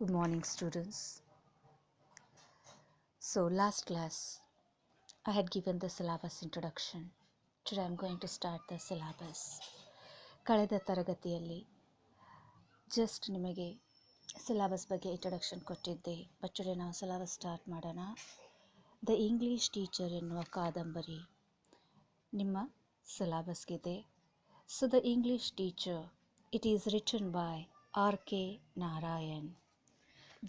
Good morning, students. So, last class I had given the syllabus introduction. Today I am going to start the syllabus. ಕಳೆದ ತರಗತಿಯಲ್ಲಿ just ನಿಮಗೆ syllabus ಬಗ್ಗೆ introduction ಕೊಟ್ಟಿದ್ದೆ. But today ನಾವು syllabus start ಮಾಡೋಣ. The English teacher ಎನ್ನುವ ಕಾದಂಬರಿ ನಿಮ್ಮ ಸಿಲೆಬಸ್ಗಿದೆ. So the English teacher, it is written by R.K. Narayan.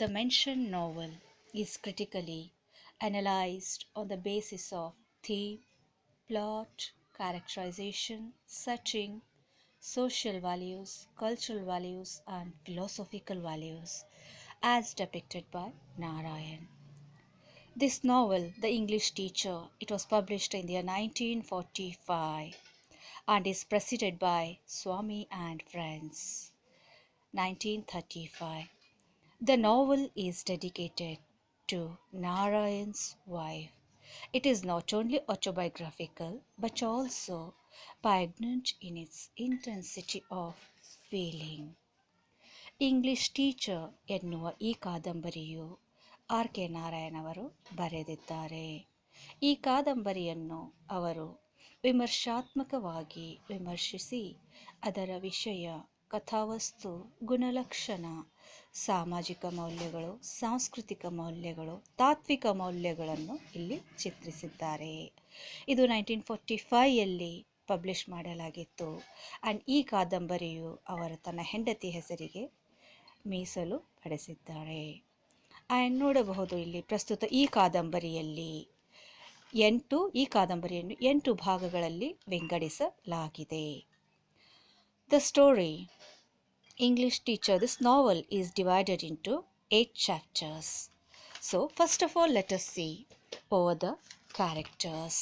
The mentioned novel is critically analyzed on the basis of theme, plot, characterization, setting, social values, cultural values, and philosophical values as depicted by Narayan. This novel, The English Teacher, it was published in the year 1945 and is preceded by Swami and Friends, 1935. The novel is dedicated to Narayan's wife. It is not only autobiographical but also poignant in its intensity of feeling. English teacher ಎನ್ನುವ ಈ ಕಾದಂಬರಿಯು R.K. Narayan ಅವರು ಬರೆದಿದ್ದಾರೆ. ಈ ಕಾದಂಬರಿಯನ್ನು ಅವರು ವಿಮರ್ಶಾತ್ಮಕವಾಗಿ ವಿಮರ್ಶಿಸಿ ಅದರ ವಿಷಯ, ಕಥಾವಸ್ತು, ಗುಣಲಕ್ಷಣ, ಸಾಮಾಜಿಕ ಮೌಲ್ಯಗಳು, ಸಾಂಸ್ಕೃತಿಕ ಮೌಲ್ಯಗಳು, ತಾತ್ವಿಕ ಮೌಲ್ಯಗಳನ್ನು ಇಲ್ಲಿ ಚಿತ್ರಿಸಿದ್ದಾರೆ. ಇದು 1945ಯಲ್ಲಿ ಪಬ್ಲಿಷ್ ಮಾಡಲಾಗಿತ್ತು. ಆ್ಯಂಡ್ ಈ ಕಾದಂಬರಿಯು ಅವರು ತನ್ನ ಹೆಂಡತಿ ಹೆಸರಿಗೆ ಮೀಸಲು ಪಡಿಸಿದ್ದಾರೆ. ಆ್ಯಂಡ್ ನೋಡಬಹುದು ಇಲ್ಲಿ ಪ್ರಸ್ತುತ ಈ ಕಾದಂಬರಿಯನ್ನು 8 ಭಾಗಗಳಲ್ಲಿ ವಿಂಗಡಿಸಲಾಗಿದೆ. The story English Teacher, this novel is divided into 8 chapters. So first of all, let us see over the characters.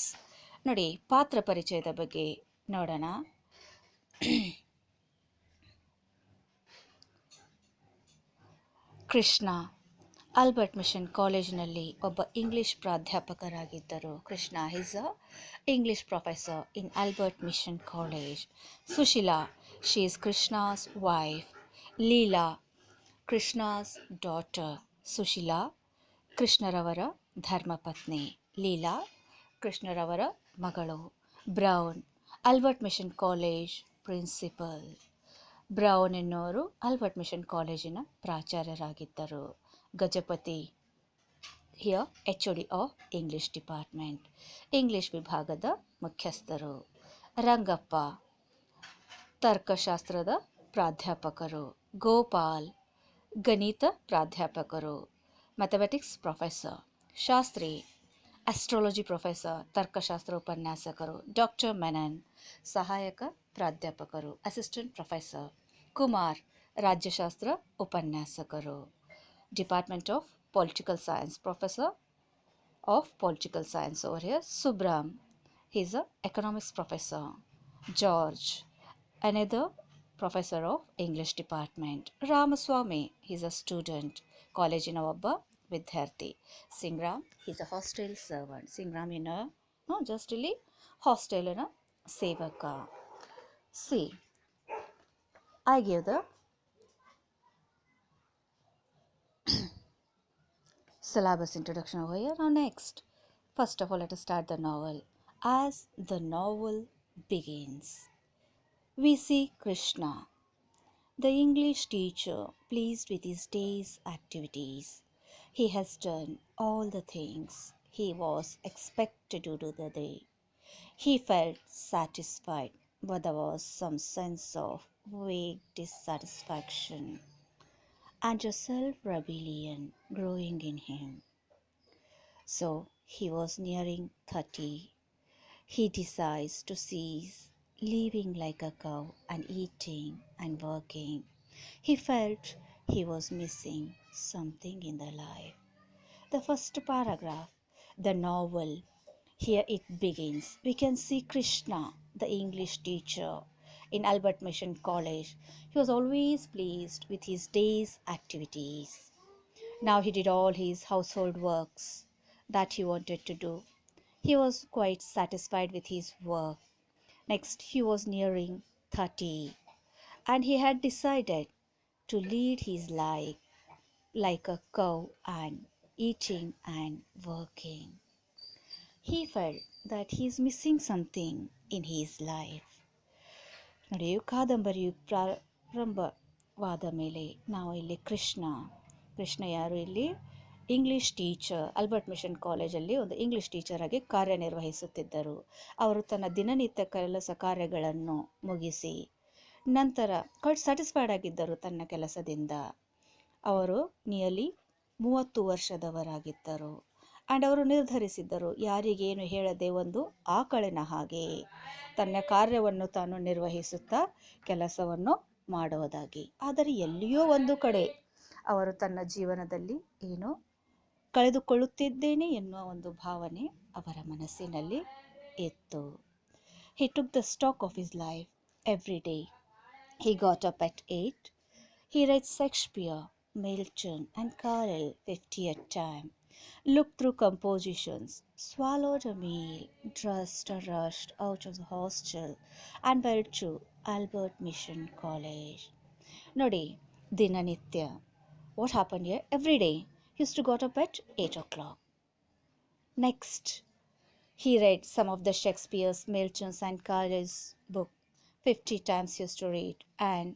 ನೋಡಿ, ಪಾತ್ರ ಪರಿಚಯದ ಬಗ್ಗೆ ನೋಡೋಣ. ಕೃಷ್ಣ ಆಲ್ಬರ್ಟ್ ಮಿಷನ್ ಕಾಲೇಜಿನಲ್ಲಿ ಒಬ್ಬ ಇಂಗ್ಲಿಷ್ ಪ್ರಾಧ್ಯಾಪಕರಾಗಿದ್ದರು. Krishna is a English professor in Albert Mission College. Sushila, she is Krishna's wife. Leela, Krishna's daughter. Sushila ಕೃಷ್ಣರವರ ಧರ್ಮಪತ್ನಿ. ಲೀಲಾ ಕೃಷ್ಣರವರ ಮಗಳು. Brown, Albert Mission College principal. Brown ಎನ್ನುವರು ಆಲ್ಬರ್ಟ್ ಮಿಷನ್ ಕಾಲೇಜಿನ ಪ್ರಾಚಾರ್ಯರಾಗಿದ್ದರು. Gajapati, here HOD of English department, English ವಿಭಾಗದ ಮುಖ್ಯಸ್ಥರು. ರಂಗಪ್ಪ, ತರ್ಕಶಾಸ್ತ್ರದ ಪ್ರಾಧ್ಯಾಪಕರು. ಗೋಪಾಲ್, ಗಣಿತ ಪ್ರಾಧ್ಯಾಪಕರು, mathematics professor. Shastri, astrology professor, ತರ್ಕಶಾಸ್ತ್ರ ಉಪನ್ಯಾಸಕರು. ಡಾಕ್ಟರ್ ಮೆನನ್, ಸಹಾಯಕ ಪ್ರಾಧ್ಯಾಪಕರು, ಅಸಿಸ್ಟೆಂಟ್ ಪ್ರೊಫೆಸರ್. ಕುಮಾರ್, ರಾಜ್ಯಶಾಸ್ತ್ರ ಉಪನ್ಯಾಸಕರು. Department of political science, professor of political science over here. Subram, he is a economics professor. George, another professor of English department. Ramaswamy, he is a student, ಕಾಲೇಜಿನ ಒಬ್ಬ ವಿದ್ಯಾರ್ಥಿ. Singaram, he is a hostel servant. Singaram just ಇಲ್ಲಿ ಹಾಸ್ಟೆಲಿನ ಸೇವಕ. See, I give the syllabus introduction over here. Now next, first of all, let us start the novel. As the novel begins, we see Krishna, the English teacher, pleased with his day's activities. He has done all the things he was expected to do the day. He felt satisfied, but there was some sense of vague dissatisfaction and a self-rebellion growing in him. So he was nearing 30. He decides to cease living like a cow and eating and working. He felt he was missing something in the life. The first paragraph, the novel, here it begins. We can see Krishna, the English teacher in Albert Mission College. He was always pleased with his day's activities. Now he did all his household works that he wanted to do. He was quite satisfied with his work. Next, he was nearing 30 and he had decided to lead his life like a cow and eating and working. He felt that he is missing something in his life. ನೋಡಿ, ಕಾದಂಬರಿಯು ಪ್ರಾರಂಭವಾದ ಮೇಲೆ ನಾವು ಇಲ್ಲಿ ಕೃಷ್ಣ ಯಾರು ಇಲ್ಲಿ English teacher, Albert mission ಕಾಲೇಜಲ್ಲಿ ಒಂದು English teacher ಆಗಿ ಕಾರ್ಯನಿರ್ವಹಿಸುತ್ತಿದ್ದರು. ಅವರು ತನ್ನ ದಿನನಿತ್ಯ ಕೆಲಸ ಕಾರ್ಯಗಳನ್ನು ಮುಗಿಸಿ ನಂತರ ಕ್ವೈಟ್ ಸ್ಯಾಟಿಸ್ಫೈಡ್ ಆಗಿದ್ದರು ತನ್ನ ಕೆಲಸದಿಂದ. ಅವರು ನಿಯರ್ಲಿ 30 ವರ್ಷದವರಾಗಿದ್ದರು. ಆ್ಯಂಡ್ ಅವರು ನಿರ್ಧರಿಸಿದ್ದರು, ಯಾರಿಗೇನು ಹೇಳದೆ ಒಂದು ಆಕಳಿನ ಹಾಗೆ ತನ್ನ ಕಾರ್ಯವನ್ನು ತಾನು ನಿರ್ವಹಿಸುತ್ತಾ ಕೆಲಸವನ್ನು ಮಾಡುವುದಾಗಿ. ಆದರೆ ಎಲ್ಲಿಯೋ ಒಂದು ಕಡೆ ಅವರು ತನ್ನ ಜೀವನದಲ್ಲಿ ಏನೋ ಕಳೆದುಕೊಳ್ಳುತ್ತಿದ್ದೇನೆ ಎನ್ನುವ ಒಂದು ಭಾವನೆ ಅವರ ಮನಸ್ಸಿನಲ್ಲಿ ಇತ್ತು. He took the stock of his life every day. He got up at 8. He read Shakespeare, Milton and Carlyle 50 at a time, looked through compositions, swallowed a meal, dressed or rushed out of the hostel and went to Albert Mission College. ನೋಡಿ, ದಿನನಿತ್ಯ what happened here? Every day he used to got up at 8 o'clock. Next, he read some of the Shakespeare's, Milton's and Carlyle's book 50 times he used to read, and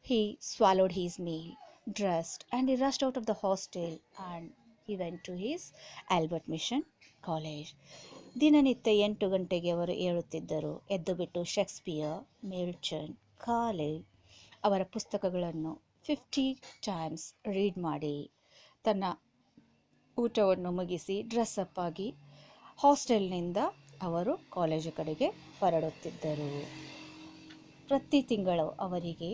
he swallowed his meal, dressed, and he rushed out of the hostel and he went to his Albert Mission College. ದಿನನಿತ್ಯ 8 ಗಂಟೆಗೆ ಅವರು ಏಳುತ್ತಿದ್ದರು. ಎದ್ದು ಬಿಟ್ಟು Shakespeare, Milton, Carlyle ಅವರ ಪುಸ್ತಕಗಳನ್ನು 50 times read ಮಾಡಿ ತನ್ನ ಊಟವನ್ನು ಮುಗಿಸಿ ಡ್ರೆಸ್ ಅಪ್ ಆಗಿ ಹಾಸ್ಟೆಲ್ನಿಂದ ಅವರು ಕಾಲೇಜು ಕಡೆಗೆ ಹೊರಡುತ್ತಿದ್ದರು. ಪ್ರತಿ ತಿಂಗಳು ಅವರಿಗೆ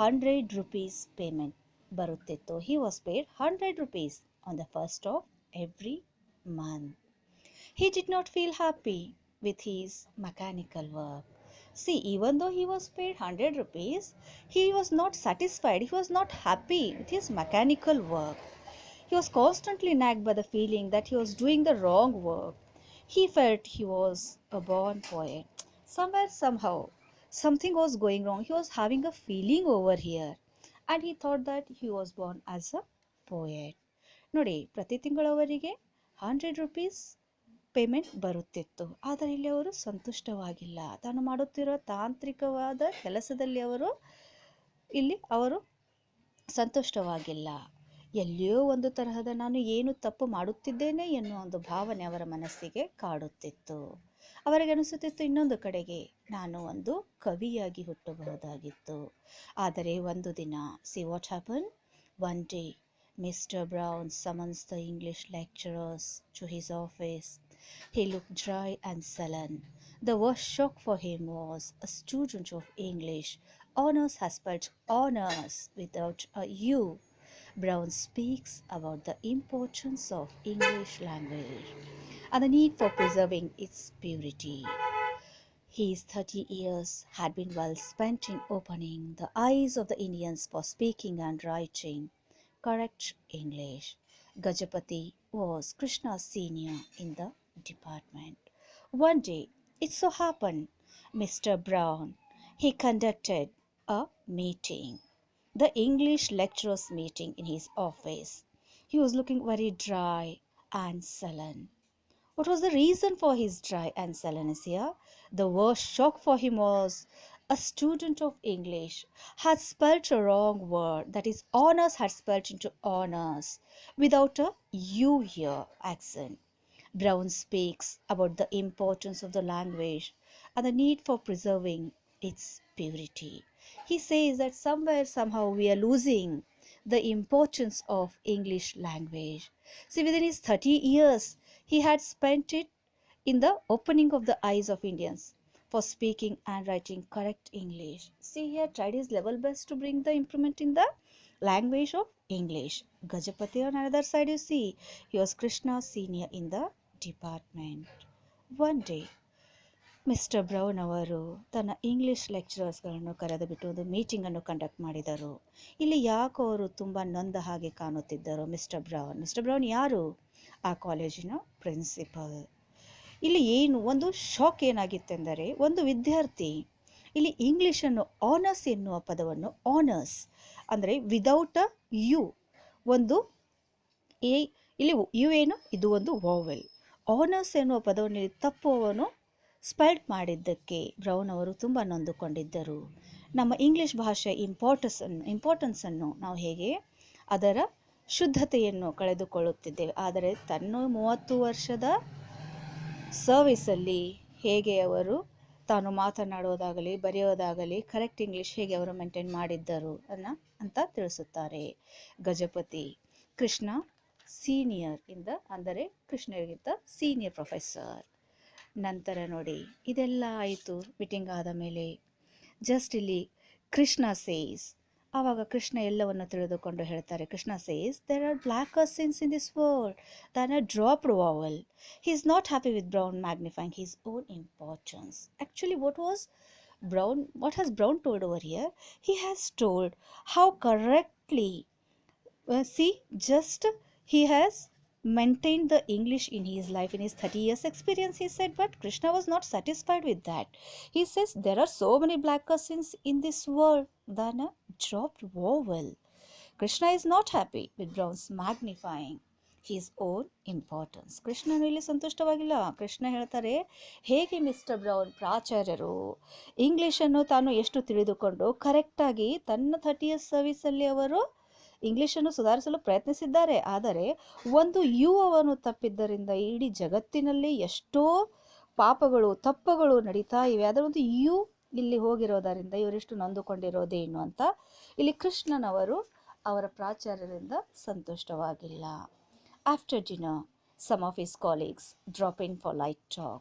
100 rupees ಪೇಮೆಂಟ್ ಬರುತ್ತಿತ್ತು. He was paid 100 rupees on the first of every month. He did not feel happy with his mechanical work. See, even though he was paid 100 rupees, he was not satisfied. He was not happy with his mechanical work. He was constantly nagged by the feeling that he was doing the wrong work. He felt he was a born poet. Somewhere, somehow, something was going wrong. He was having a feeling over here. And he thought that he was born as a poet. ನೋಡಿ, ಪ್ರತಿ ತಿಂಗಳು ಅವರಿಗೆ 100 rupees payment ಬರುತ್ತಿತ್ತು. ಆದರೆ ಇಲ್ಲಿ ಅವರು ಸಂತುಷ್ಟವಾಗಿಲ್ಲ. ತಾನು ಮಾಡುತ್ತಿರುವ ತಾಂತ್ರಿಕವಾದ ಕೆಲಸದಲ್ಲಿ ಅವರು ಸಂತುಷ್ಟವಾಗಿಲ್ಲ. ಎಲ್ಲಿಯೋ ಒಂದು ತರಹದ ನಾನು ಏನು ತಪ್ಪು ಮಾಡುತ್ತಿದ್ದೇನೆ ಎನ್ನುವ ಒಂದು ಭಾವನೆ ಅವರ ಮನಸ್ಸಿಗೆ ಕಾಡುತ್ತಿತ್ತು. ಅವರಿಗೆ ಅನಿಸುತ್ತಿತ್ತು, ಇನ್ನೊಂದು ಕಡೆಗೆ ನಾನು ಒಂದು ಕವಿಯಾಗಿ ಹುಟ್ಟಬಹುದಾಗಿತ್ತು. ಆದರೆ ಒಂದು ದಿನ, see what happened? One day, Mr. Brown summons the English lecturers to his office. He looked dry and sullen. The worst shock for him was a student of English. Honors has spelled honors without a U. Brown speaks about the importance of English language and the need for preserving its purity. His 30 years had been well spent in opening the eyes of the Indians for speaking and writing correct English. Gajapati was Krishna's senior in the department. One day, it so happened, Mr. Brown, he conducted a meeting, the English lecturers meeting in his office. He was looking very dry and sullen. What was the reason for his dry and sullenness here? The worst shock for him was a student of English had spelt a wrong word, that is, honors had spelt into honors without a U here accent. Brown speaks about the importance of the language and the need for preserving its purity. He says that somewhere, somehow, we are losing the importance of English language. See, within his 30 years, he had spent it in the opening of the eyes of Indians for speaking and writing correct English. See, he had tried his level best to bring the improvement in the language of English. Gajapati on another side, you see, he was Krishna's senior in the department. One day, mister brown ಅವರು ತನ್ನ English ಲೆಕ್ಚರರ್ಸ್ಗಳನ್ನು ಕರೆದು ಬಿಟ್ಟು ಒಂದು ಮೀಟಿಂಗನ್ನು conduct ಮಾಡಿದರು. ಇಲ್ಲಿ ಯಾಕೋ ಅವರು ತುಂಬ ನೊಂದ ಹಾಗೆ ಕಾಣುತ್ತಿದ್ದರು. ಮಿಸ್ಟರ್ ಬ್ರೌನ್ ಯಾರು? ಆ ಕಾಲೇಜಿನ ಪ್ರಿನ್ಸಿಪಲ್. ಇಲ್ಲಿ ಒಂದು ಶಾಕ್ ಏನಾಗಿತ್ತೆಂದರೆ, ಒಂದು ವಿದ್ಯಾರ್ಥಿ ಇಲ್ಲಿ ಇಂಗ್ಲಿಷನ್ನು ಆನರ್ಸ್ ಎನ್ನುವ ಪದವನ್ನು, ಆನರ್ಸ್ ಅಂದರೆ ವಿದೌಟ್ ಅ ಯು, ಒಂದು ಈ ಇಲ್ಲಿ ಯು ಏನು, ಇದು ಒಂದು ವಾವೆಲ್. ಆನರ್ಸ್ ಎನ್ನುವ ಪದವನ್ನು ತಪ್ಪುವವನು ಸ್ಪೆಲ್ಟ್ ಮಾಡಿದ್ದಕ್ಕೆ ಬ್ರೌನ್ ಅವರು ತುಂಬ ನೊಂದುಕೊಂಡಿದ್ದರು. ನಮ್ಮ ಇಂಗ್ಲಿಷ್ ಭಾಷೆ ಇಂಪಾರ್ಟೆನ್ಸನ್ನು ನಾವು ಹೇಗೆ ಅದರ ಶುದ್ಧತೆಯನ್ನು ಕಳೆದುಕೊಳ್ಳುತ್ತಿದ್ದೇವೆ. ಆದರೆ ತನ್ನ 30 ವರ್ಷದ ಸರ್ವಿಸಲ್ಲಿ ಹೇಗೆ ಅವರು ತಾನು ಮಾತನಾಡೋದಾಗಲಿ ಬರೆಯೋದಾಗಲಿ ಕರೆಕ್ಟ್ ಇಂಗ್ಲಿಷ್ ಹೇಗೆ ಅವರು ಮೇಂಟೈನ್ ಮಾಡಿದ್ದರು ಅಂತ ತಿಳಿಸುತ್ತಾರೆ. ಗಜಪತಿ ಕೃಷ್ಣ ಸೀನಿಯರ್ ಅಂದರೆ ಕೃಷ್ಣರಿಗಿಂತ ಸೀನಿಯರ್ ಪ್ರೊಫೆಸರ್. ನಂತರ ನೋಡಿ, ಇದೆಲ್ಲ ಆಯಿತು ಮೀಟಿಂಗ್ ಆದ ಮೇಲೆ. ಜಸ್ಟ್ ಇಲ್ಲಿ ಕೃಷ್ಣ ಸೇಸ್, ಆವಾಗ ಕೃಷ್ಣ ಎಲ್ಲವನ್ನು ತಿಳಿದುಕೊಂಡು ಹೇಳ್ತಾರೆ. Krishna says, there are blacker sins in this world than a dropped vowel. He is not happy with Brown magnifying his own importance. Actually, what has Brown told over here? He has told how correctly, just he has maintained the English in his life, in his 30 years experience, he said. But Krishna was not satisfied with that. He says there are so many blacker sins in this world than a dropped vowel. Krishna is not happy with Brown's magnifying his own importance. ಕೃಷ್ಣನು ಇಲ್ಲಿ ಸಂತುಷ್ಟವಾಗಿಲ್ಲ. ಕೃಷ್ಣ ಹೇಳ್ತಾರೆ, ಹೇಗೆ mister brown ಪ್ರಾಚಾರ್ಯರು ಇಂಗ್ಲಿಷನ್ನು ತಾನು ಎಷ್ಟು ತಿಳಿದುಕೊಂಡು ಕರೆಕ್ಟಾಗಿ ತನ್ನ 30 years ಸರ್ವಿಸಲ್ಲಿ ಅವರು ಇಂಗ್ಲಿಷನ್ನು ಸುಧಾರಿಸಲು ಪ್ರಯತ್ನಿಸಿದ್ದಾರೆ. ಆದರೆ ಒಂದು ಯು ಅವನ್ನು ತಪ್ಪಿದ್ದರಿಂದ ಇಡೀ ಜಗತ್ತಿನಲ್ಲಿ ಎಷ್ಟೋ ಪಾಪಗಳು ತಪ್ಪುಗಳು ನಡೀತಾ ಇವೆ. ಅದರ ಒಂದು ಯು ಇಲ್ಲಿ ಹೋಗಿರೋದರಿಂದ ಇವರೆಷ್ಟು ನೊಂದುಕೊಂಡಿರೋದೇನು ಅಂತ ಇಲ್ಲಿ ಕೃಷ್ಣನವರು ಅವರ ಪ್ರಾಚಾರ್ಯರಿಂದ ಸಂತುಷ್ಟವಾಗಿಲ್ಲ. After dinner, some of his colleagues drop in for light talk.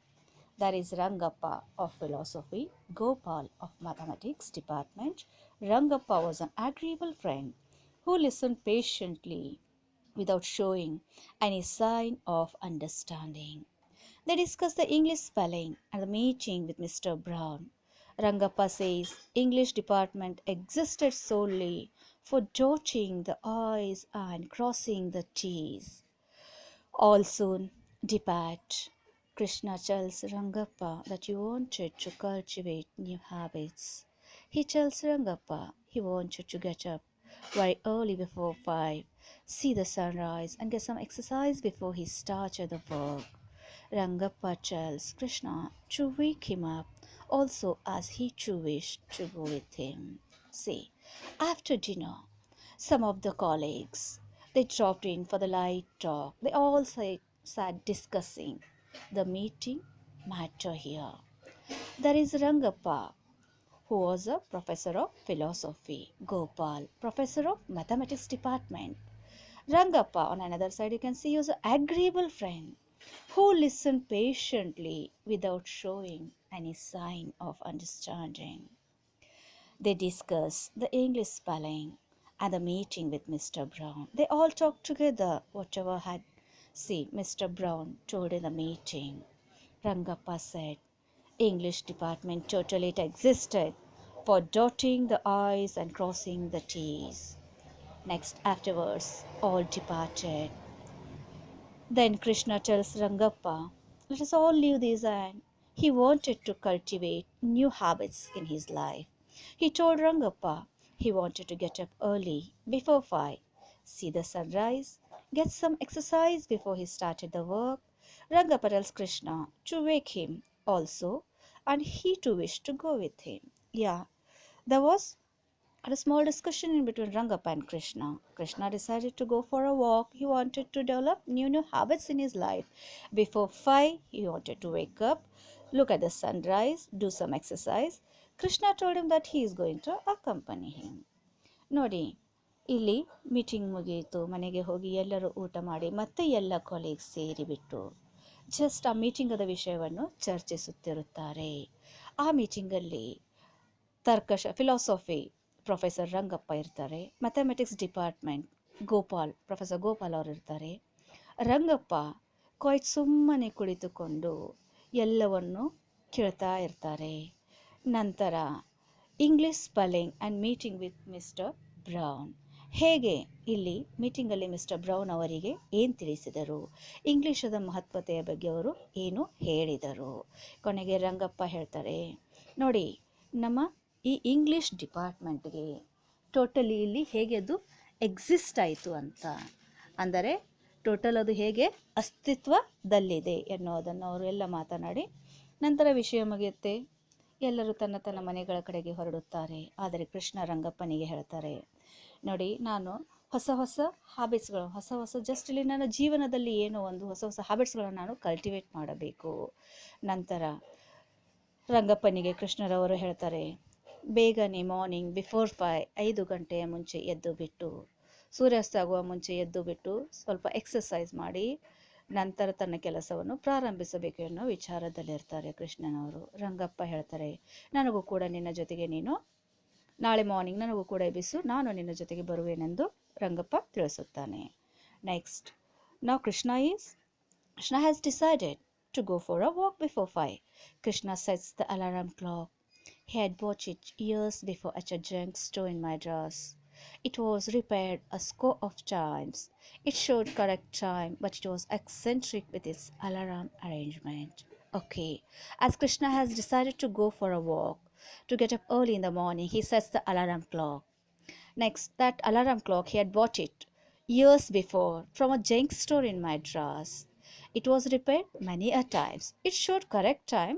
There is Rangappa of philosophy, Gopal of mathematics department. Rangappa was an agreeable friend who listened patiently without showing any sign of understanding. They discuss the English spelling and the meeting with Mr. Brown. Rangappa says English department existed solely for dotting the I's and crossing the T's. All soon depart. Krishna tells Rangappa that he wanted to cultivate new habits. He tells Rangappa he wanted to get up very early before 5, see the sunrise and get some exercise before he started the work. Rangappa tells Krishna to wake him up also, as he too wished to go with him. See, after dinner, some of the colleagues, they dropped in for the light talk. They all sat discussing the meeting matter here. There is Rangappa, who was a professor of philosophy, Gopal, professor of mathematics department. Rangappa, on another side, you can see, he was an agreeable friend who listened patiently without showing any sign of understanding. They discussed the English spelling and the meeting with Mr. Brown. They all talked together whatever had Mr. Brown told in the meeting. Rangappa said English department totally existed for dotting the I's and crossing the T's. Next, afterwards, all departed. Then Krishna tells Rangappa, let us all leave this, and he wanted to cultivate new habits in his life. He told Rangappa he wanted to get up early, before 5, see the sunrise, get some exercise before he started the work. Rangappa tells Krishna to wake him also, and he too wished to go with him. Yeah, there was a small discussion in between Rangappa and Krishna. Krishna decided to go for a walk. He wanted to develop new habits in his life. Before 5, he wanted to wake up, look at the sunrise, do some exercise. Krishna told him that he is going to accompany him. ನೋಡಿ, ಇಲ್ಲಿ meeting ಮುಗಿಯಿತು. ಮನೆಗೆ ಹೋಗಿ ಎಲ್ಲರೂ ಊಟ ಮಾಡಿ ಮತ್ತೆ ಎಲ್ಲ ಕಾಲೇಜ್ ಸೇರಿಬಿಟ್ಟು ಜಸ್ಟ್ ಆ ಮೀಟಿಂಗದ ವಿಷಯವನ್ನು ಚರ್ಚಿಸುತ್ತಿರುತ್ತಾರೆ. ಆ ಮೀಟಿಂಗಲ್ಲಿ ಫಿಲಾಸಫಿ ಪ್ರೊಫೆಸರ್ ರಂಗಪ್ಪ ಇರ್ತಾರೆ. ಮ್ಯಾಥಮೆಟಿಕ್ಸ್ ಡಿಪಾರ್ಟ್ಮೆಂಟ್ ಪ್ರೊಫೆಸರ್ ಗೋಪಾಲ್ ಅವರು ಇರ್ತಾರೆ. ರಂಗಪ್ಪ ಸುಮ್ಮನೆ ಕುಳಿತುಕೊಂಡು ಎಲ್ಲವನ್ನು ಕೇಳ್ತಾ ಇರ್ತಾರೆ. ನಂತರ English spelling and meeting with mister brown, ಹೇಗೆ ಇಲ್ಲಿ ಮೀಟಿಂಗಲ್ಲಿ ಮಿಸ್ಟರ್ ಬ್ರೌನ್ ಅವರಿಗೆ ಏನು ತಿಳಿಸಿದರು, ಇಂಗ್ಲಿಷದ ಮಹತ್ವತೆಯ ಬಗ್ಗೆ ಅವರು ಏನು ಹೇಳಿದರು. ಕೊನೆಗೆ ರಂಗಪ್ಪ ಹೇಳ್ತಾರೆ, ನೋಡಿ, ನಮ್ಮ ಈ ಇಂಗ್ಲಿಷ್ ಡಿಪಾರ್ಟ್ಮೆಂಟ್ಗೆ ಟೋಟಲಿ ಇಲ್ಲಿ ಹೇಗೆ ಅದು ಎಕ್ಸಿಸ್ಟ್ ಆಯಿತು ಅಂತ. ಅಂದರೆ ಟೋಟಲ್ ಅದು ಹೇಗೆ ಅಸ್ತಿತ್ವದಲ್ಲಿದೆ ಎನ್ನುವುದನ್ನು ಅವರು ಎಲ್ಲ ಮಾತನಾಡಿ ನಂತರ ವಿಷಯ ಮುಗಿಯುತ್ತೆ. ಎಲ್ಲರೂ ತನ್ನ ತನ್ನ ಮನೆಗಳ ಕಡೆಗೆ ಹೊರಡುತ್ತಾರೆ. ಆದರೆ ಕೃಷ್ಣ ರಂಗಪ್ಪನಿಗೆ ಹೇಳ್ತಾರೆ, ನೋಡಿ, ನಾನು ಹೊಸ ಹೊಸ ಹ್ಯಾಬಿಟ್ಸ್ಗಳು, ಹೊಸ ಹೊಸ ಜಸ್ಟ್ ಇಲ್ಲಿ ನನ್ನ ಜೀವನದಲ್ಲಿ ಏನೋ ಒಂದು ಹೊಸ ಹೊಸ ಹ್ಯಾಬಿಟ್ಸ್ಗಳನ್ನು ನಾನು ಕಲ್ಟಿವೇಟ್ ಮಾಡಬೇಕು. ನಂತರ ರಂಗಪ್ಪನಿಗೆ ಕೃಷ್ಣರವರು ಹೇಳ್ತಾರೆ, ಬೇಗನೆ ಮಾರ್ನಿಂಗ್ ಬಿಫೋರ್ 5 ಗಂಟೆಯ ಮುಂಚೆ ಎದ್ದು ಬಿಟ್ಟು, ಸೂರ್ಯಾಸ್ತ ಆಗುವ ಮುಂಚೆ ಎದ್ದು ಬಿಟ್ಟು ಸ್ವಲ್ಪ ಎಕ್ಸಸೈಸ್ ಮಾಡಿ ನಂತರ ತನ್ನ ಕೆಲಸವನ್ನು ಪ್ರಾರಂಭಿಸಬೇಕು ಎನ್ನುವ ವಿಚಾರದಲ್ಲಿರ್ತಾರೆ ಕೃಷ್ಣನವರು. ರಂಗಪ್ಪ ಹೇಳ್ತಾರೆ, ನನಗೂ ಕೂಡ ನಿನ್ನ ಜೊತೆಗೆ ನೀನು ನಾಳೆ ಮಾರ್ನಿಂಗ್ ನನಗೂ ಕೂಡ ಎಬ್ಬಿಸು, ನಾನು ನಿನ್ನ ಜೊತೆಗೆ ಬರುವೆನೆಂದು ರಂಗಪ್ಪ ತಿಳಿಸುತ್ತಾನೆ. ನೆಕ್ಸ್ಟ್, ನಾವು Krishna has decided to go for a walk before 5. Krishna sets the alarm clock. He had bought it years before at a junk store in Madras. It was repaired a score of times. It showed correct time, but it was eccentric with its alarm arrangement. Okay, as Krishna has decided to go for a walk, to get up early in the morning, he sets the alarm clock. Next, that alarm clock, he had bought it years before from a junk store in Madras. It was repaired many a times. It showed correct time,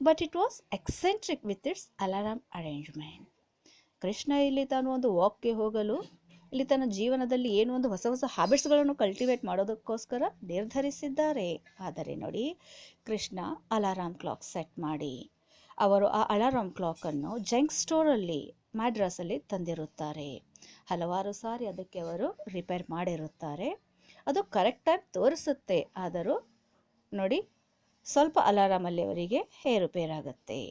but it was eccentric with its alarm arrangement. Krishna ಇಲ್ಲಿ ತಾನು ಒಂದು ವಾಕ್ಗೆ ಹೋಗಲು, ಇಲ್ಲಿ ತನ್ನ ಜೀವನದಲ್ಲಿ ಏನು ಒಂದು ಹೊಸ ಹೊಸ ಹ್ಯಾಬಿಟ್ಸ್ಗಳನ್ನು ಕಲ್ಟಿವೇಟ್ ಮಾಡೋದಕ್ಕೋಸ್ಕರ ನಿರ್ಧರಿಸಿದ್ದಾರೆ. ಆದರೆ ನೋಡಿ, ಕೃಷ್ಣ ಅಲಾರಾಮ್ ಕ್ಲಾಕ್ ಸೆಟ್ ಮಾಡಿ ಅವರು ಆ ಅಲಾರಾಮ್ ಕ್ಲಾಕನ್ನು ಜಂಕ್ ಸ್ಟೋರಲ್ಲಿ ಮ್ಯಾಡ್ರಾಸಲ್ಲಿ ತಂದಿರುತ್ತಾರೆ. ಹಲವಾರು ಸಾರಿ ಅದಕ್ಕೆ ಅವರು ರಿಪೇರ್ ಮಾಡಿರುತ್ತಾರೆ. ಅದು ಕರೆಕ್ಟ್ ಟೈಮ್ ತೋರಿಸುತ್ತೆ, ಆದರೂ ನೋಡಿ ಸ್ವಲ್ಪ ಅಲಾರಾಮಲ್ಲಿ ಅವರಿಗೆ ಏರುಪೇರಾಗುತ್ತೆ.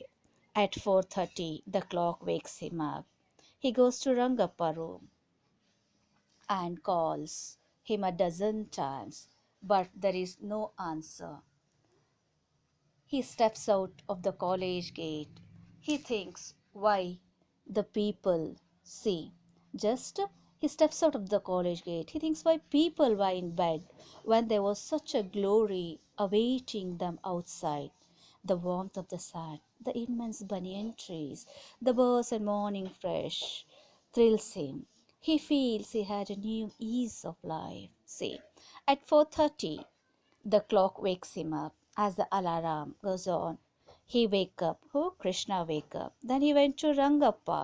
At 4:30 the clock wakes him up. He goes to Rangappa room and calls him a dozen times, but there is no answer. He steps out of the college gate. He thinks why the people see. Just he steps out of the college gate. He thinks why people were in bed when there was such a glory awaiting them outside. The warmth of the sun, the immense banyan trees, the birds and morning fresh thrills him. He feels he had a new ease of life. See, at 4:30 the clock wakes him up. As the alarm goes on, he wake up. Oh, Krishna wake up. Then he went to Rangappa,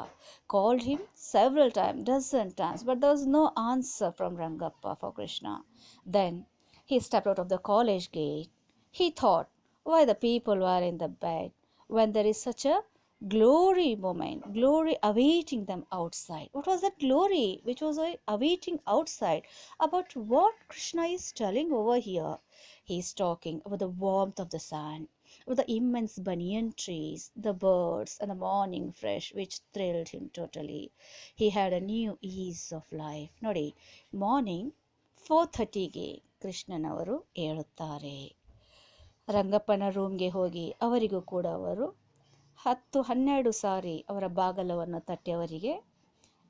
called him several times, dozen times, but there was no answer from Rangappa for Krishna. Then he stepped out of the college gate. He thought why the people were in the bed when there is such a glory awaiting them outside. What was that glory which was awaiting outside? About what Krishna is telling over here? He is talking about the warmth of the sun, about the immense banyan trees, the birds, and the morning fresh, which thrilled him totally. He had a new ease of life. ನೋಡಿ, morning 4:30ಗೆ ಕೃಷ್ಣನವರು ಏಳುತ್ತಾರೆ. ರಂಗಪ್ಪನ ರೂಮ್ಗೆ ಹೋಗಿ ಅವರಿಗೂ ಕೂಡ ಅವರು 10-12 ಸಾರಿ ಅವರ ಬಾಗಲವನ್ನು ತಟ್ಟಿ ಅವರಿಗೆ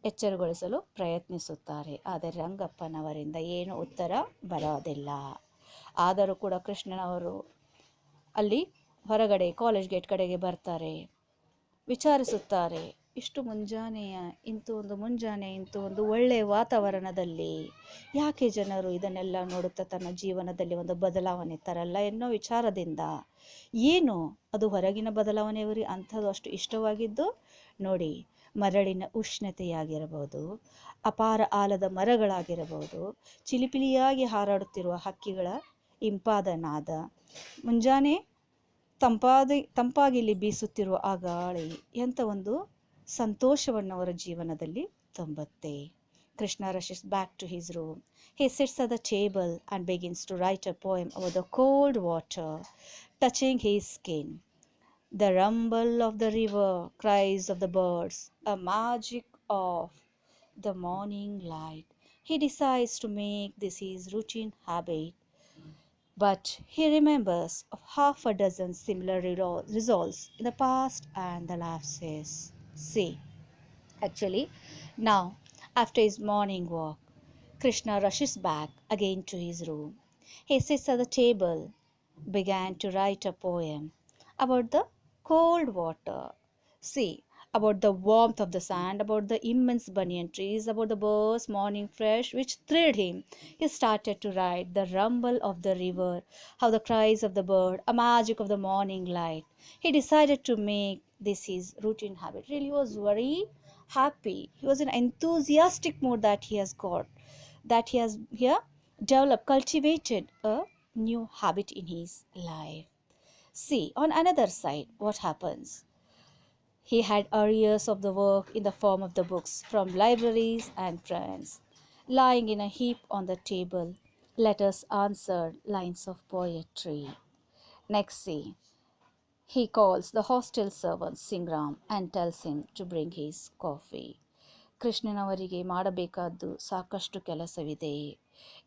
ಎಚ್ಚರಗೊಳಿಸಲು ಪ್ರಯತ್ನಿಸುತ್ತಾರೆ. ಆದರೆ ರಂಗಪ್ಪನವರಿಂದ ಏನು ಉತ್ತರ ಬರೋದಿಲ್ಲ. ಆದರೂ ಕೂಡ ಕೃಷ್ಣನವರು ಅಲ್ಲಿ ಹೊರಗಡೆ ಕಾಲೇಜ್ ಗೇಟ್ ಕಡೆಗೆ ಬರ್ತಾರೆ, ವಿಚಾರಿಸುತ್ತಾರೆ, ಇಷ್ಟು ಮುಂಜಾನೆ ಇಂಥ ಒಂದು ಒಳ್ಳೆಯ ವಾತಾವರಣದಲ್ಲಿ ಯಾಕೆ ಜನರು ಇದನ್ನೆಲ್ಲ ನೋಡುತ್ತಾ ತನ್ನ ಜೀವನದಲ್ಲಿ ಒಂದು ಬದಲಾವಣೆ ತರಲ್ಲ ಎನ್ನೋ ವಿಚಾರದಿಂದ. ಏನು ಅದು ಹೊರಗಿನ ಬದಲಾವಣೆಯವರಿಗೆ ಅಂಥದ್ದು ಅಷ್ಟು ಇಷ್ಟವಾಗಿದ್ದು? ನೋಡಿ, ಮರಳಿನ ಉಷ್ಣತೆಯಾಗಿರಬಹುದು, ಅಪಾರ ಆಲದ ಮರಗಳಾಗಿರಬಹುದು, ಚಿಲಿಪಿಲಿಯಾಗಿ ಹಾರಾಡುತ್ತಿರುವ ಹಕ್ಕಿಗಳ ಇಂಪಾದ ನಾದ, ಮುಂಜಾನೆ ತಂಪಾಗಿ ಬೀಸುತ್ತಿರುವ ಆ ಗಾಳಿ ಎಂಥ ಒಂದು ಸಂತೋಷವನ್ನು ಅವರ ಜೀವನದಲ್ಲಿ ತುಂಬುತ್ತೆ. Krishna rushes back to his room. He sits at the table and begins to write a poem over the cold water touching his skin. The rumble of the river, cries of the birds, a magic of the morning light. He decides to make this his routine habit, but he remembers of half a dozen similar resolves in the past and the lapses. See, actually, now, after his morning walk, Krishna rushes back again to his room. He sits at the table, began to write a poem about the cold water. See, about the warmth of the sand, about the immense banyan trees, about the birds morning fresh, which thrilled him. He started to write the rumble of the river, how the cries of the bird, a magic of the morning light. He decided to make this his routine habit. Really, he was very happy. He was in enthusiastic mood that he has here developed, cultivated a new habit in his life. See, on another side, what happens? He had arrears of the work in the form of the books from libraries and friends, lying in a heap on the table, letters answered, lines of poetry. Next, see, he calls the hostel servant Singram and tells him to bring his coffee. ಕೃಷ್ಣನವರಿಗೆ ಮಾಡಬೇಕಾದ್ದು ಸಾಕಷ್ಟು ಕೆಲಸವಿದೆ.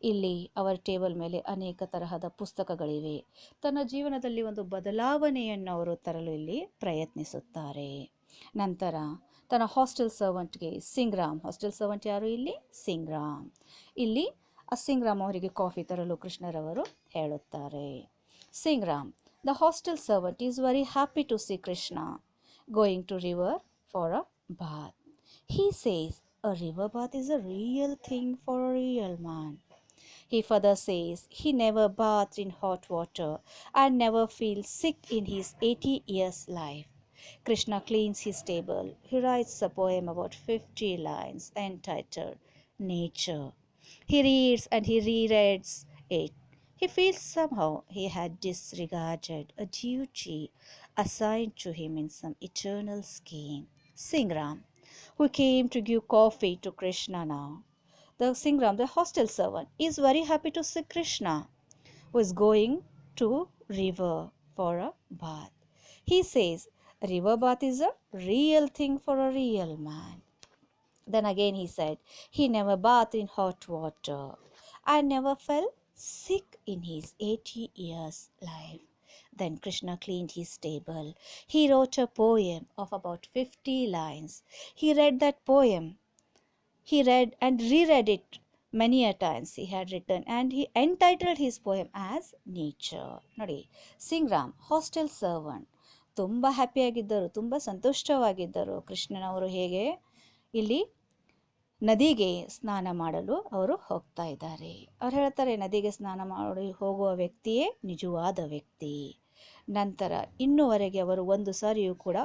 ಇಲ್ಲಿ ಅವರ table ಮೇಲೆ ಅನೇಕ ತರಹದ ಪುಸ್ತಕಗಳಿವೆ. ತನ್ನ ಜೀವನದಲ್ಲಿ ಒಂದು ಬದಲಾವಣೆಯನ್ನು ಅವರು ತರಲು ಇಲ್ಲಿ ಪ್ರಯತ್ನಿಸುತ್ತಾರೆ. ನಂತರ ತನ್ನ ಹಾಸ್ಟೆಲ್ ಸರ್ವೆಂಟ್ ಯಾರು ಇಲ್ಲಿ? ಸಿಂಗ್ರಾಮ್. ಇಲ್ಲಿ ಆ ಸಿಂಗ್ರಾಮ್ ಅವರಿಗೆ ಕಾಫಿ ತರಲು ಕೃಷ್ಣರವರು ಹೇಳುತ್ತಾರೆ. Singaram, the hostel servant is very happy to see Krishna going to river for a bath. He says a river bath is a real thing for a real man. He further says he never bathed in hot water and never feels sick in his 80 years life. Krishna cleans his table. He writes a poem about 50 lines entitled Nature. He reads and he rereads it. He feels somehow he had disregarded a duty assigned to him in some eternal scheme. Singram, who came to give coffee to Krishna now. The Singram, the hostel servant, is very happy to see Krishna, who is going to river for a bath. He says a river bath is a real thing for a real man. Then again he said he never bathed in hot water and never fell sick in his 80 years life. Then Krishna cleaned his table. He wrote a poem of about 50 lines. He read that poem. He read and reread it many a times. He had written and he entitled his poem as Nature. ನೋಡಿ, ಸಿಂಗ್ರಾಮ್ hostel servant ತುಂಬ ಹ್ಯಾಪಿಯಾಗಿದ್ದರು, ತುಂಬ ಸಂತುಷ್ಟವಾಗಿದ್ದರು. ಕೃಷ್ಣನವರು ಹೇಗೆ ಇಲ್ಲಿ ನದಿಗೆ ಸ್ನಾನ ಮಾಡಲು ಅವರು ಹೋಗ್ತಾ ಇದ್ದಾರೆ. ಅವ್ರು ಹೇಳ್ತಾರೆ, ನದಿಗೆ ಸ್ನಾನ ಮಾಡಿ ಹೋಗುವ ವ್ಯಕ್ತಿಯೇ ನಿಜವಾದ ವ್ಯಕ್ತಿ. ನಂತರ ಇನ್ನುವರೆಗೆ ಅವರು ಒಂದು ಸಾರಿಯೂ ಕೂಡ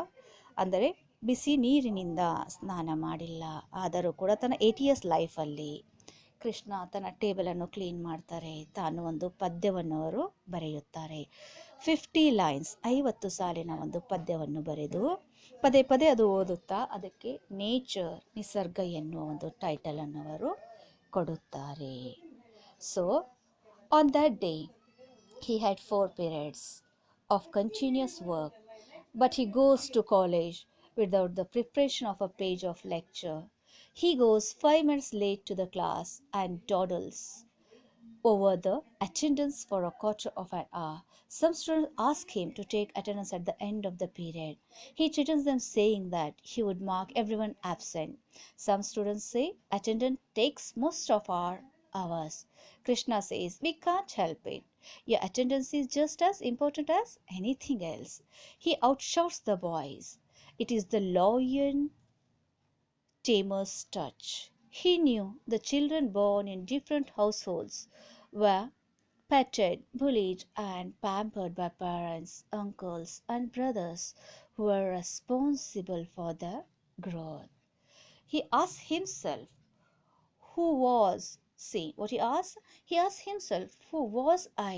ಅಂದರೆ ಬಿಸಿ ನೀರಿನಿಂದ ಸ್ನಾನ ಮಾಡಿಲ್ಲ. ಆದರೂ ಕೂಡ ತನ್ನ 80 ಇಯರ್ಸ್ ಲೈಫಲ್ಲಿ ಕೃಷ್ಣ ತನ್ನ ಟೇಬಲನ್ನು ಕ್ಲೀನ್ ಮಾಡ್ತಾರೆ. ತಾನು ಒಂದು ಪದ್ಯವನ್ನು ಅವರು ಬರೆಯುತ್ತಾರೆ. 50 ಲೈನ್ಸ್, 50 ಸಾಲಿನ ಒಂದು ಪದ್ಯವನ್ನು ಬರೆದು ಪದೇ ಪದೇ ಅದು ಓದುತ್ತಾ ಅದಕ್ಕೆ ನೇಚರ್, ನಿಸರ್ಗ ಎನ್ನುವ ಒಂದು ಟೈಟಲನ್ನು ಅವರು ಕೊಡುತ್ತಾರೆ. So on that day he had 4 periods of continuous work, but he goes to college without the preparation of a page of lecture. He goes 5 minutes late to the class and dawdles over the attendance for a quarter of an hour. Some students ask him to take attendance at the end of the period. He threatens them, saying that he would mark everyone absent. Some students say attendance takes most of our hours. Krishna says we can't help it. Your attendance is just as important as anything else. He outshouts the boys. It is the lion tamer's touch. He knew the children born in different households were petted, bullied, and pampered by parents, uncles, and brothers who were responsible for their growth. He asked himself, who was, see what he asked? He asked himself, who was I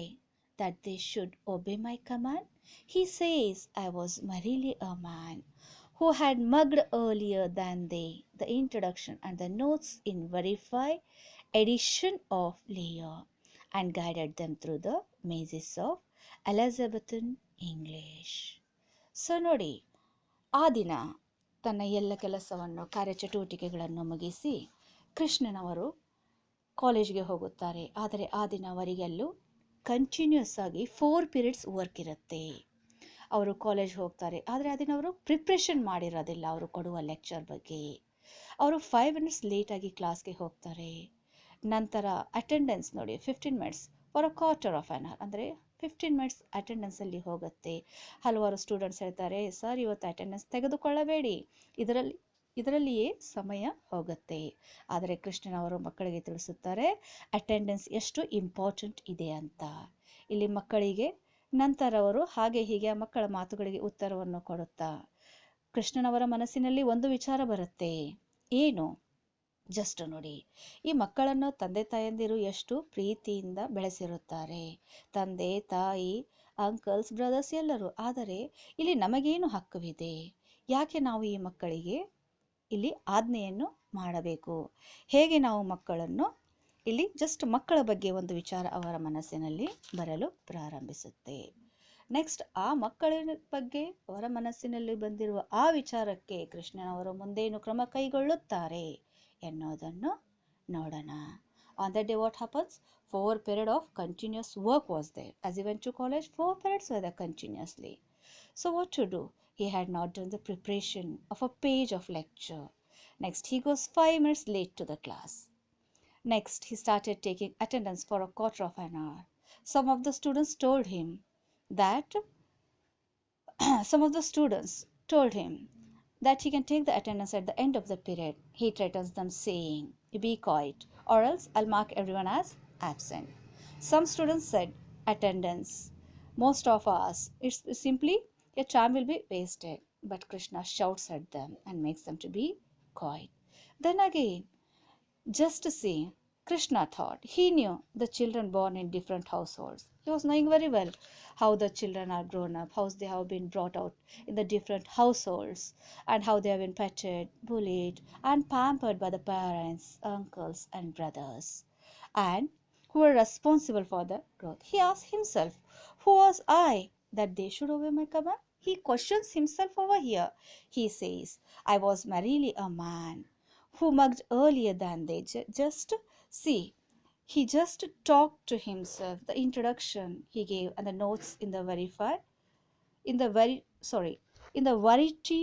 that they should obey my command? He says, I was merely a man who had mugged earlier than they the introduction and the notes in verified edition of Lear and guided them through the mazes of Elizabethan English. So ನೋಡಿ, ಆ ದಿನ ತನ್ನ ಎಲ್ಲ ಕೆಲಸವನ್ನು ಕಾರ್ಯಚಟುವಟಿಕೆಗಳನ್ನು ಮುಗಿಸಿ ಕೃಷ್ಣನವರು ಕಾಲೇಜ್ಗೆ ಹೋಗುತ್ತಾರೆ. ಆದರೆ ಆ ದಿನ ಅವರಿಗೆಲ್ಲೂ ಕಂಟಿನ್ಯೂಸ್ ಆಗಿ 4 ಪೀರಿಯಡ್ಸ್ ವರ್ಕ್ ಇರುತ್ತೆ. ಅವರು ಕಾಲೇಜ್ ಹೋಗ್ತಾರೆ, ಆದರೆ ಆ ದಿನ ಅವರು ಪ್ರಿಪ್ರೇಷನ್ ಮಾಡಿರೋದಿಲ್ಲ ಅವರು ಕೊಡುವ ಲೆಕ್ಚರ್ ಬಗ್ಗೆ. ಅವರು 5 ಮಿನಿಟ್ಸ್ ಲೇಟಾಗಿ ಕ್ಲಾಸ್ಗೆ ಹೋಗ್ತಾರೆ. ನಂತರ ಅಟೆಂಡೆನ್ಸ್ ನೋಡಿ 15 minutes for a quarter of an hour, ಅಂದರೆ 15 ಮಿನಿಟ್ಸ್ ಅಟೆಂಡೆನ್ಸಲ್ಲಿ ಹೋಗುತ್ತೆ. ಹಲವಾರು ಸ್ಟೂಡೆಂಟ್ಸ್ ಹೇಳ್ತಾರೆ, ಸರ್ ಇವತ್ತು ಅಟೆಂಡೆನ್ಸ್ ತೆಗೆದುಕೊಳ್ಳಬೇಡಿ, ಇದರಲ್ಲಿ ಇದರಲ್ಲಿಯೇ ಸಮಯ ಹೋಗುತ್ತೆ. ಆದರೆ ಕೃಷ್ಣನವರು ಮಕ್ಕಳಿಗೆ ತಿಳಿಸುತ್ತಾರೆ ಅಟೆಂಡೆನ್ಸ್ ಎಷ್ಟು ಇಂಪಾರ್ಟೆಂಟ್ ಇದೆ ಅಂತ. ಇಲ್ಲಿ ಮಕ್ಕಳಿಗೆ ನಂತರ ಅವರು ಹಾಗೆ ಹೀಗೆ ಆ ಮಕ್ಕಳ ಮಾತುಗಳಿಗೆ ಉತ್ತರವನ್ನು ಕೊಡುತ್ತಾ ಕೃಷ್ಣನವರ ಮನಸ್ಸಿನಲ್ಲಿ ಒಂದು ವಿಚಾರ ಬರುತ್ತೆ. ಏನು? ಜಸ್ಟ್ ನೋಡಿ, ಈ ಮಕ್ಕಳನ್ನು ತಂದೆ ತಾಯಂದಿರು ಎಷ್ಟು ಪ್ರೀತಿಯಿಂದ ಬೆಳೆಸಿರುತ್ತಾರೆ. ತಂದೆ ತಾಯಿ, ಅಂಕಲ್ಸ್, ಬ್ರದರ್ಸ್ ಎಲ್ಲರೂ. ಆದರೆ ಇಲ್ಲಿ ನಮಗೇನು ಹಕ್ಕುವಿದೆ? ಯಾಕೆ ನಾವು ಈ ಮಕ್ಕಳಿಗೆ ಇಲ್ಲಿ ಆಜ್ಞೆಯನ್ನು ಮಾಡಬೇಕು? ಹೇಗೆ ನಾವು ಮಕ್ಕಳನ್ನು ಇಲ್ಲಿ ಜಸ್ಟ್ ಮಕ್ಕಳ ಬಗ್ಗೆ ಒಂದು ವಿಚಾರ ಅವರ ಮನಸ್ಸಿನಲ್ಲಿ ಬರಲು ಪ್ರಾರಂಭಿಸುತ್ತೆ. ನೆಕ್ಸ್ಟ್ ಆ ಮಕ್ಕಳ ಬಗ್ಗೆ ಅವರ ಮನಸ್ಸಿನಲ್ಲಿ ಬಂದಿರುವ ಆ ವಿಚಾರಕ್ಕೆ ಕೃಷ್ಣನವರು ಮುಂದೇನು ಕ್ರಮ ಕೈಗೊಳ್ಳುತ್ತಾರೆ ಎನ್ನುವುದನ್ನು ನೋಡೋಣ. On that day what happens? 4 periods of continuous work was there. As he went to college, 4 periods were there continuously. So what to do? He had not done the preparation of a page of lecture. Next, he goes 5 minutes late to the class. Next, he started taking attendance for a quarter of an hour. Some of the students told him that he can take the attendance at the end of the period. He threatens them saying, "Be quiet or else I'll mark everyone as absent." Some students said, "Attendance, most of us, it's simply your time will be wasted." But Krishna shouts at them and makes them to be quiet. Then again, just to see, Krishna thought. He knew the children born in different households. He was knowing very well how the children are grown up, how they have been brought out in the different households, and how they have been petted, bullied, and pampered by the parents, uncles, and brothers, and who were responsible for their growth. He asked himself, "Who was I that they should obey my command?" He questions himself over here. He says, "I was merely a man who mugged earlier than they." Just see, he just talked to himself. The introduction he gave and the notes in the in the variety